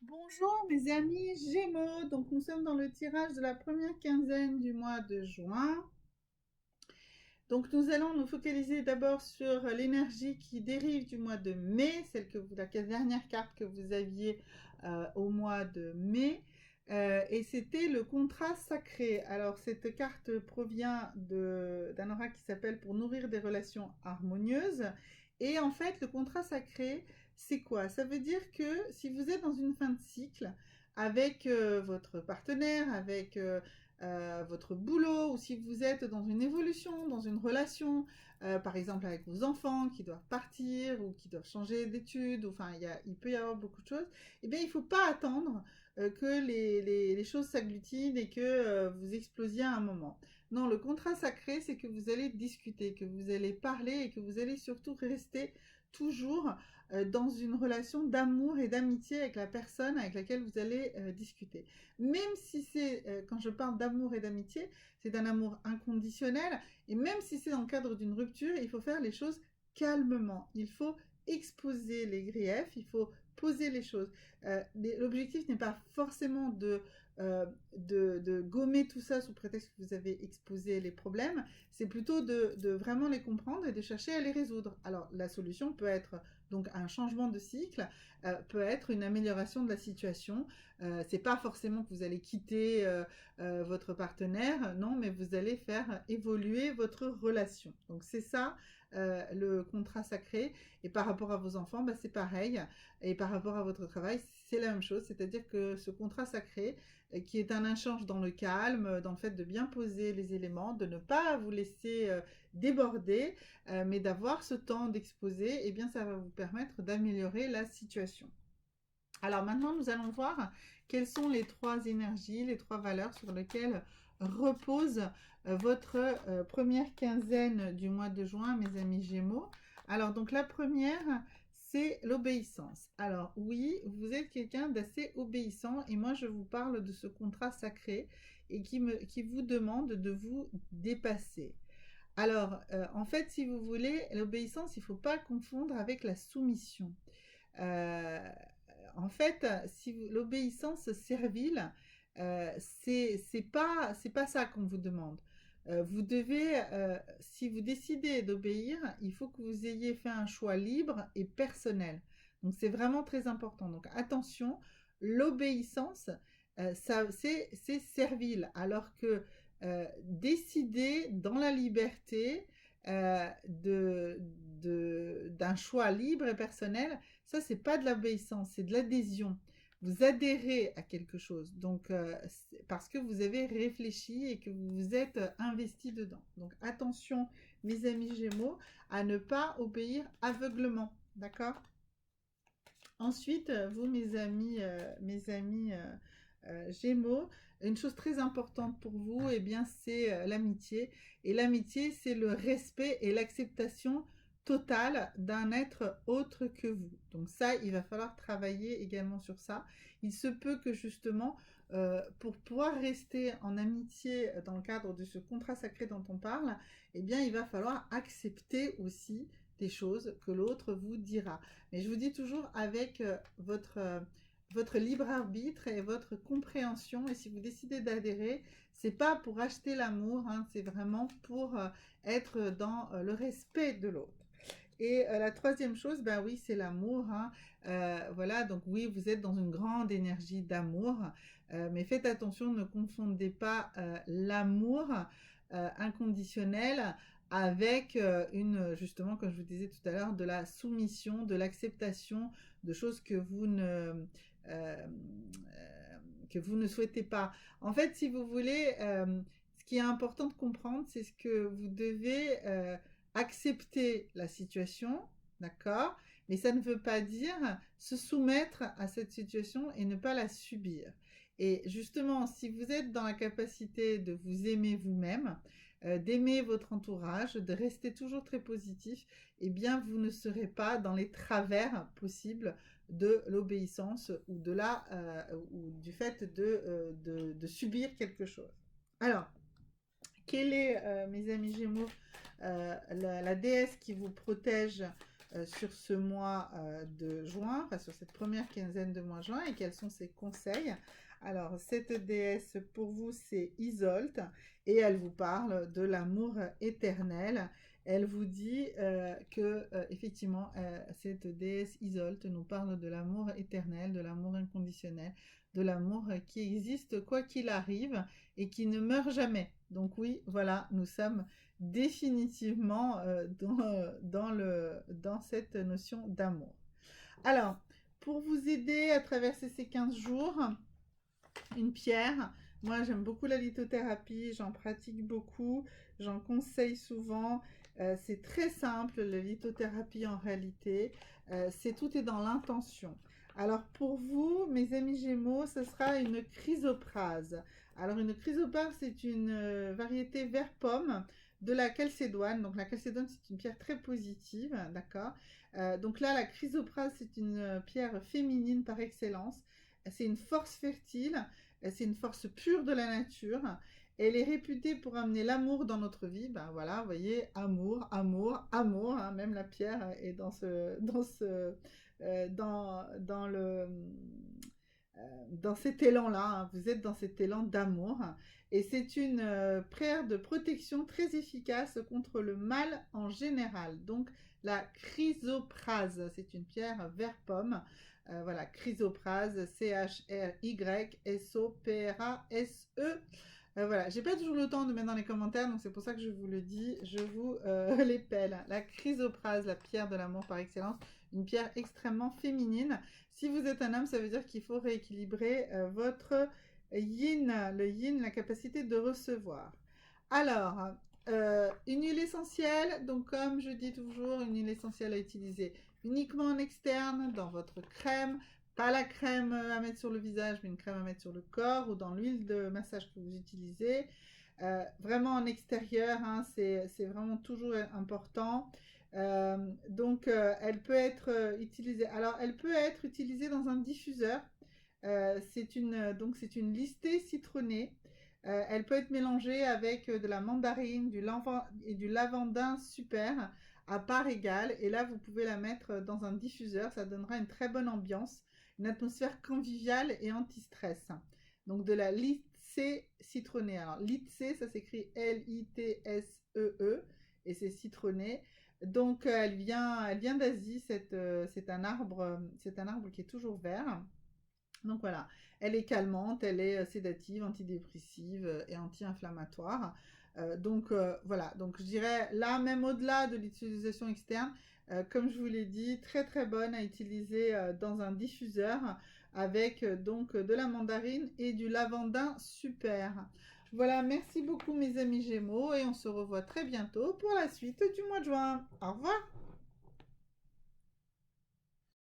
Bonjour mes amis Gémeaux, donc nous sommes dans le tirage de la première quinzaine du mois de juin. Donc nous allons nous focaliser d'abord sur l'énergie qui dérive du mois de mai, la dernière carte que vous aviez au mois de mai. Et c'était le contrat sacré. Alors cette carte provient d'un aura qui s'appelle Pour nourrir des relations harmonieuses. Et en fait, le contrat sacré, c'est quoi? Ça veut dire que si vous êtes dans une fin de cycle avec votre partenaire, avec votre boulot, ou si vous êtes dans une évolution, dans une relation, par exemple avec vos enfants qui doivent partir ou qui doivent changer d'études, enfin il peut y avoir beaucoup de choses, eh bien il ne faut pas attendre que les choses s'agglutinent et que vous explosiez à un moment. Non, le contrat sacré, c'est que vous allez discuter, que vous allez parler et que vous allez surtout rester toujours dans une relation d'amour et d'amitié avec la personne avec laquelle vous allez discuter. Même si c'est, quand je parle d'amour et d'amitié, c'est un amour inconditionnel, et même si c'est dans le cadre d'une rupture, il faut faire les choses calmement. Il faut exposer les griefs, il faut poser les choses. L'objectif n'est pas forcément de gommer tout ça sous prétexte que vous avez exposé les problèmes, c'est plutôt de vraiment les comprendre et de chercher à les résoudre. Alors la solution peut être donc un changement de cycle, peut être une amélioration de la situation. C'est pas forcément que vous allez quitter votre partenaire, non, mais vous allez faire évoluer votre relation. Donc c'est ça le contrat sacré. Et par rapport à vos enfants, bah, c'est pareil. Et par rapport à votre travail, c'est la même chose. C'est-à-dire que ce contrat sacré, qui est un échange dans le calme, dans le fait de bien poser les éléments, de ne pas vous laisser déborder, mais d'avoir ce temps d'exposer, eh bien ça va vous permettre d'améliorer la situation. Alors maintenant, nous allons voir quelles sont les trois énergies, les trois valeurs sur lesquelles repose votre première quinzaine du mois de juin, mes amis Gémeaux. Alors donc la première, c'est l'obéissance. Alors oui, vous êtes quelqu'un d'assez obéissant et moi je vous parle de ce contrat sacré et qui vous demande de vous dépasser. Alors en fait, si vous voulez, l'obéissance, il ne faut pas confondre avec la soumission. Euh, En fait, si l'obéissance servile, c'est pas ça qu'on vous demande. Vous devez, si vous décidez d'obéir, il faut que vous ayez fait un choix libre et personnel. Donc c'est vraiment très important. Donc attention, l'obéissance, c'est servile, alors que décider dans la liberté d'un choix libre et personnel, ça, c'est pas de l'obéissance, c'est de l'adhésion. Vous adhérez à quelque chose, donc parce que vous avez réfléchi et que vous vous êtes investi dedans. Donc attention, mes amis Gémeaux, à ne pas obéir aveuglement, d'accord? Ensuite, vous, mes amis Gémeaux, une chose très importante pour vous, eh bien, c'est l'amitié. Et l'amitié, c'est le respect et l'acceptation totale d'un être autre que vous. Donc ça, il va falloir travailler également sur ça. Il se peut que justement, pour pouvoir rester en amitié dans le cadre de ce contrat sacré dont on parle, eh bien, il va falloir accepter aussi des choses que l'autre vous dira. Mais je vous dis toujours avec votre libre arbitre et votre compréhension. Et si vous décidez d'adhérer, c'est pas pour acheter l'amour, hein, c'est vraiment pour être dans le respect de l'autre. Et la troisième chose, ben oui, c'est l'amour, hein. Voilà, donc oui, vous êtes dans une grande énergie d'amour, mais faites attention, ne confondez pas l'amour inconditionnel avec justement, comme je vous disais tout à l'heure, de la soumission, de l'acceptation de choses euh, que vous ne souhaitez pas. En fait, si vous voulez, ce qui est important de comprendre, c'est ce que vous devez accepter la situation, d'accord? Mais ça ne veut pas dire se soumettre à cette situation et ne pas la subir. Et justement, si vous êtes dans la capacité de vous aimer vous-même, d'aimer votre entourage, de rester toujours très positif, eh bien, vous ne serez pas dans les travers possibles de l'obéissance ou du fait de subir quelque chose. Alors, quelle est, mes amis Gémeaux, la déesse qui vous protège sur ce mois de juin, enfin sur cette première quinzaine de mois de juin, et quels sont ses conseils. Alors, cette déesse, pour vous, c'est Isolte, et elle vous parle de l'amour éternel. Elle vous dit que, effectivement, cette déesse Isolte nous parle de l'amour éternel, de l'amour inconditionnel, de l'amour qui existe quoi qu'il arrive et qui ne meurt jamais. Donc oui, voilà, nous sommes définitivement dans cette notion d'amour. Alors, pour vous aider à traverser ces 15 jours, une pierre. Moi, j'aime beaucoup la lithothérapie, j'en pratique beaucoup, j'en conseille souvent. C'est très simple, la lithothérapie en réalité. Tout est dans l'intention. Alors pour vous, mes amis Gémeaux, ce sera une chrysoprase. Alors une chrysoprase, c'est une variété vert pomme de la chalcédoine. Donc la chalcédoine, c'est une pierre très positive, d'accord. Donc là, la chrysoprase, c'est une pierre féminine par excellence. C'est une force fertile, c'est une force pure de la nature. Elle est réputée pour amener l'amour dans notre vie. Ben voilà, vous voyez, amour, amour, amour. Hein, même la pierre est dans cet élan-là. Hein, vous êtes dans cet élan d'amour. Et c'est une prière de protection très efficace contre le mal en général. Donc, la chrysoprase, c'est une pierre vert pomme. Voilà, chrysoprase, C-H-R-Y-S-O-P-R-A-S-E. Voilà, j'ai pas toujours le temps de mettre dans les commentaires, donc c'est pour ça que je vous le dis, je vous les pèle. La chrysoprase, la pierre de l'amour par excellence, une pierre extrêmement féminine. Si vous êtes un homme, ça veut dire qu'il faut rééquilibrer votre yin, le yin, la capacité de recevoir. Alors, une huile essentielle, donc comme je dis toujours, une huile essentielle à utiliser uniquement en externe, dans votre crème, pas la crème à mettre sur le visage, mais une crème à mettre sur le corps ou dans l'huile de massage que vous utilisez. Vraiment en extérieur, hein, c'est vraiment toujours important. Elle peut être utilisée. Alors, elle peut être utilisée dans un diffuseur. C'est une listée citronnée. Elle peut être mélangée avec de la mandarine, du lavandin super à part égale. Et là, vous pouvez la mettre dans un diffuseur. Ça donnera une très bonne ambiance, une atmosphère conviviale et anti-stress. Donc de la litsée citronnée. Alors litsée, ça s'écrit L-I-T-S-E-E et c'est citronné. Donc elle vient d'Asie. C'est un arbre qui est toujours vert. Donc voilà, elle est calmante, elle est sédative, antidépressive et anti-inflammatoire. Voilà, donc je dirais là, même au-delà de l'utilisation externe, comme je vous l'ai dit, très très bonne à utiliser dans un diffuseur avec de la mandarine et du lavandin super. Voilà, merci beaucoup mes amis Gémeaux et on se revoit très bientôt pour la suite du mois de juin. Au revoir!